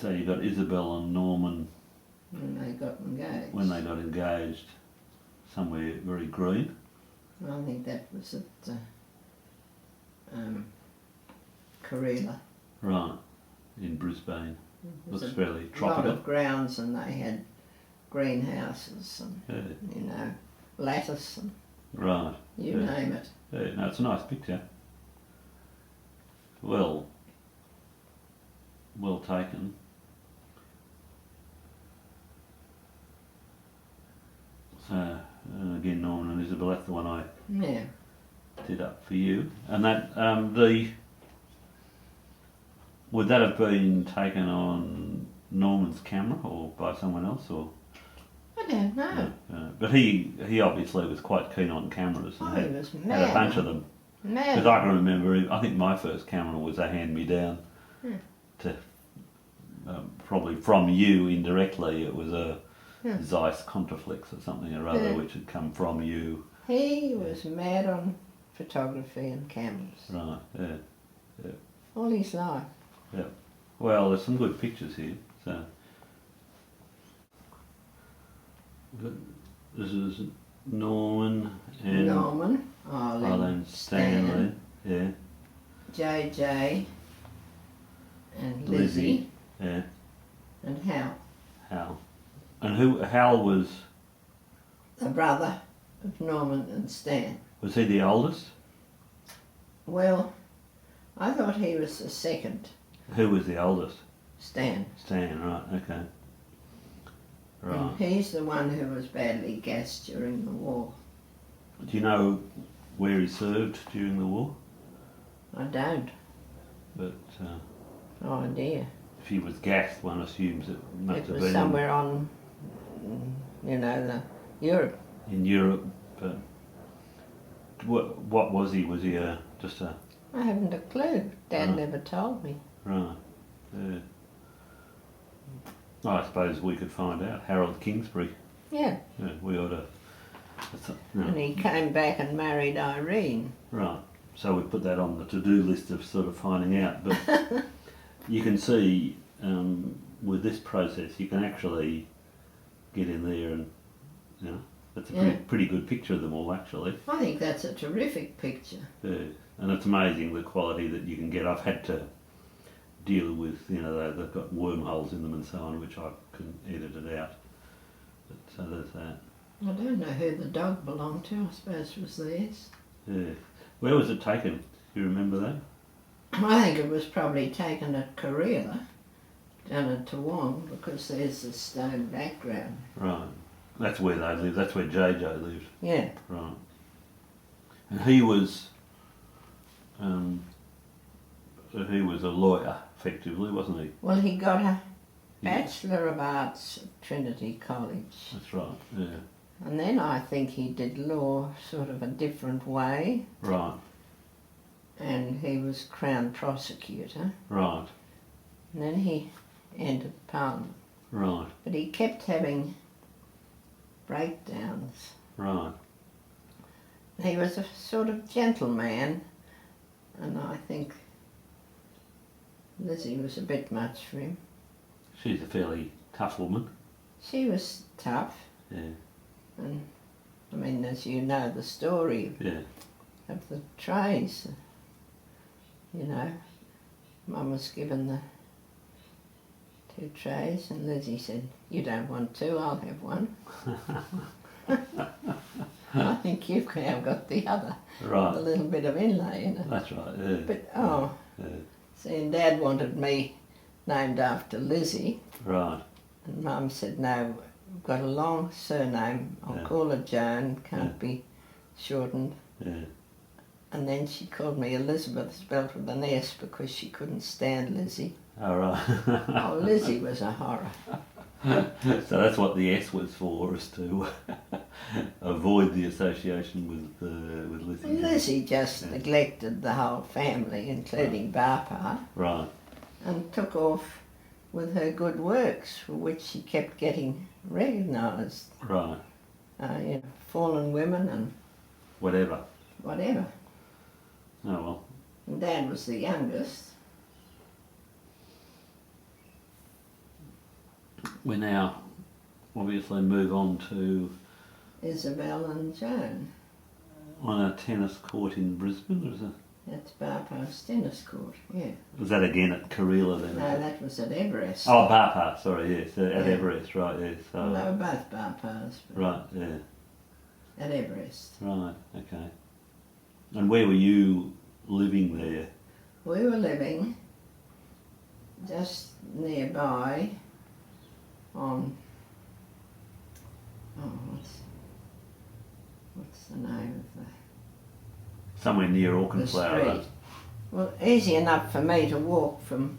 So you got Isabel and Norman when they got engaged. when they got engaged, somewhere very green. I think that was at Karela. Right, in Brisbane. It was Looks fairly a lot tropical. of grounds, and they had greenhouses and Yeah. you know, lattice and Right. you Yeah. name it. Yeah, no, it's a nice picture. Well taken. So, and again, Norman and Isabel, that's the one I Yeah. did up for you. And that, would that have been taken on Norman's camera or by someone else, or? I don't know. But he obviously was quite keen on cameras and He was had mad. a bunch of them. Mad. Because I can remember, I think my first camera was a hand-me-down to probably from you indirectly. It was a Zeiss Contraflex or something or other, which had come from you. He was mad on photography and cameras. Right, yeah. All his life. Yeah. Well, there's some good pictures here. So this is Norman and Norman, Arlen, Stanley. Yeah. JJ, and Lizzie, Yeah. and Hal, Hal. And Hal was the brother of Norman and Stan. he the oldest? Well, I thought he was the second. Who was the oldest? Stan. Stan, right, okay. Right. And he's the one who was badly gassed during the war. Do you know where he served during the war? I don't. But No idea. if he was gassed, one assumes it must It have was been somewhere on, you know, the Europe. in Europe. But what was he? Was he just a... I haven't a clue. Dad never told me. Right, yeah. I suppose we could find out. Harold Kingsbury. Yeah. Yeah, we ought to... no. And he came back and married Irene. Right, so we put that on the to-do list of sort of finding out. But you can see with this process, you can actually get in there and, you know, that's a pretty good picture of them all, actually. I think that's a terrific picture. Yeah, and it's amazing the quality that you can get. I've had to deal with, you know, they've got wormholes in them and so on, which I can edit it out. But, so there's that. I don't know who the dog belonged to. I suppose it was theirs. Yeah. Where was it taken? Do you remember that? I think it was probably taken at Karela, down at Toowong, because there's a stone background. Right. That's where they live. That's where JJ lived. Yeah. Right. And he was a lawyer, effectively, wasn't he? Well, he got a Bachelor of Arts at Trinity College. That's right, yeah. And then I think he did law sort of a different way. Right. And he was Crown Prosecutor. Right. And then he entered Parliament. Right. But he kept having breakdowns. Right. He was a sort of gentleman, and I think Lizzie was a bit much for him. She's a fairly tough woman. She was tough, Yeah. and I mean, as you know, the story of the trays, you know, Mum was given the 2 trays, and Lizzie said, "You don't want 2, I'll have one." I think you could have got the other. Right. A little bit of inlay in it. That's right, yeah. But, see, and Dad wanted me named after Lizzie. Right. And Mum said, no, we've got a long surname. I'll call her Joan, can't be shortened. Yeah. And then she called me Elizabeth, spelled with an S, because she couldn't stand Lizzie. All right. Oh, Lizzie was a horror. So that's what the S was for, is to avoid the association with Lizzie. Well, Lizzie just neglected the whole family, including Bapa, Right. and took off with her good works, for which she kept getting recognised. Right. You know, fallen women and Whatever. whatever. Oh well. And Dad was the youngest. We now obviously move on to Isabel and Joan. on a tennis court in Brisbane, or is it? That's Barpass Tennis Court, yeah. Was that again at Karela then? No, that was at Everest. Oh, Barpass, sorry, yes, at Yeah. Everest, right, yes. Well, they were both Barpass. but Right, yeah, At Everest. right, okay. And where were you living there? We were living just nearby on, what's the name of Somewhere near the Auchenflower. street? Well, easy enough for me to walk from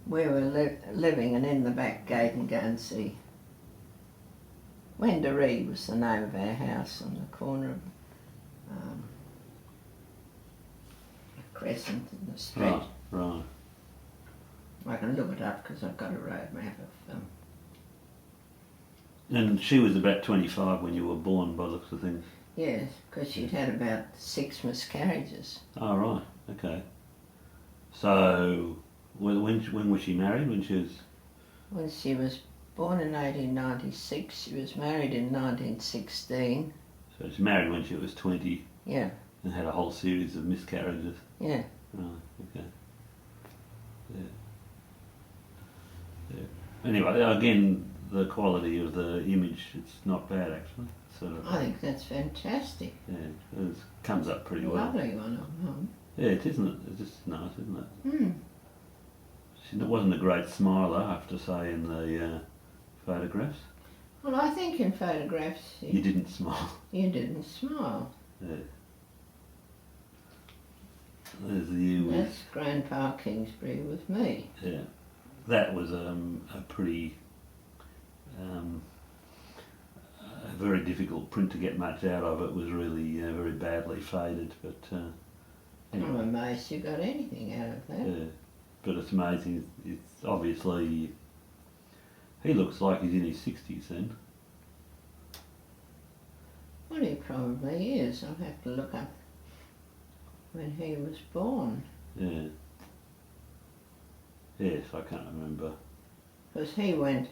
where we're living and in the back gate and go and see. Wendouree was the name of our house on the corner of a crescent in the street. Right, right. I can look it up because I've got a road map of And she was about 25 when you were born, by the looks of things. yes, because she'd had about 6 miscarriages. Oh, right, okay. So, when was she married? When she was... When she was born in 1896, she was married in 1916. So she married when she was 20 Yeah, and had a whole series of miscarriages. yeah. Right, okay. Yeah. Yeah. Anyway, again, the quality of the image, it's not bad actually. Sort of, I think that's fantastic. yeah, it comes up pretty well. Lovely one of them. Yeah, it isn't it? It's just nice, isn't it? Hmm. She wasn't a great smiler, I have to say, in the photographs. Well, I think in photographs You didn't smile. you didn't smile. Yeah. There's you with... That's Grandpa Kingsbury with me. Yeah. That was a pretty... a very difficult print to get much out of. It was really very badly faded, but I'm anyway. amazed you got anything out of that. Yeah. But it's amazing. It's obviously... He looks like he's in his 60s then. Well, he probably is. I'll have to look up when he was born. Yeah. Yes, I can't remember. Because he went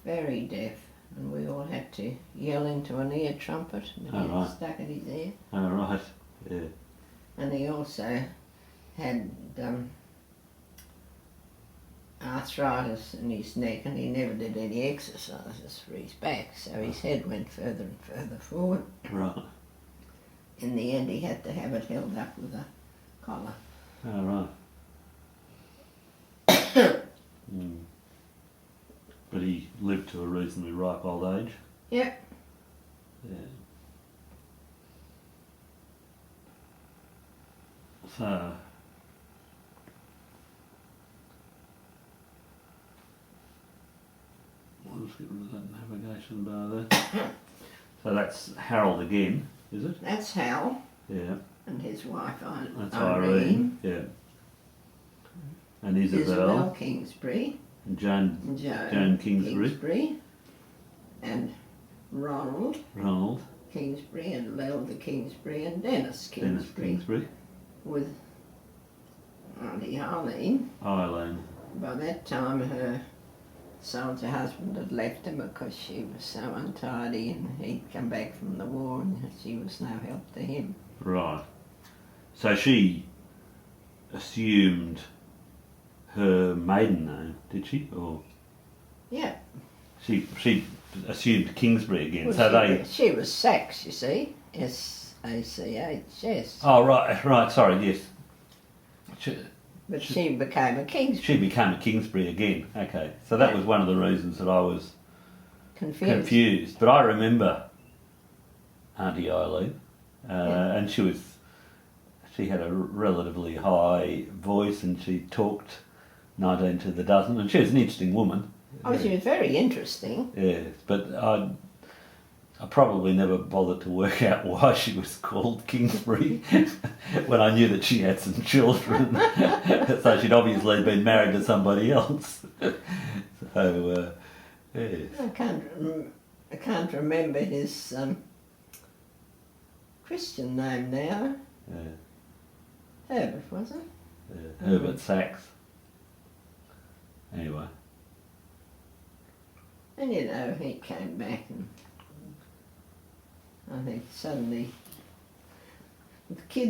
very deaf and we all had to yell into an ear trumpet and Oh, he right. stuck in his ear. Oh, right. Yeah. And he also had arthritis in his neck and he never did any exercises for his back, so his head went further and further forward. Right. In the end he had to have it held up with a collar. Oh, right. Mm. But he lived to a reasonably ripe old age. Yep. Yeah. So, I'll just get rid of that navigation bar there. So that's Harold again, is it? That's Hal Yeah. and his wife That's Irene. Irene. Yeah. And Isabel Kingsbury. and Joan Joan Kingsbury. And Ronald Ronald. Kingsbury and Lelda Kingsbury and Dennis Dennis Kingsbury. Kingsbury. With Auntie Arlene. Eileen. By that time her soldier husband had left her because she was so untidy and he'd come back from the war and she was no help to him. Right. So she assumed her maiden name, did she? Or Yeah. she assumed Kingsbury again. Well, So she was Sachs, you see. S-A-C-H-S. Oh, right, sorry, yes. But she became a Kingsbury. She became a Kingsbury again. Okay. So that was one of the reasons that I was confused. But I remember Auntie Eileen, and she had a relatively high voice and she talked 19 to the dozen, and she was an interesting woman. Oh, she was very interesting. Yes, but I probably never bothered to work out why she was called Kingsbury when I knew that she had some children. So she'd obviously been married to somebody else. So, yes. I can't remember his Christian name now. Yeah. Herbert, was it? Yeah. Herbert Sachs. Anyway. And you know, he came back and I think suddenly the kids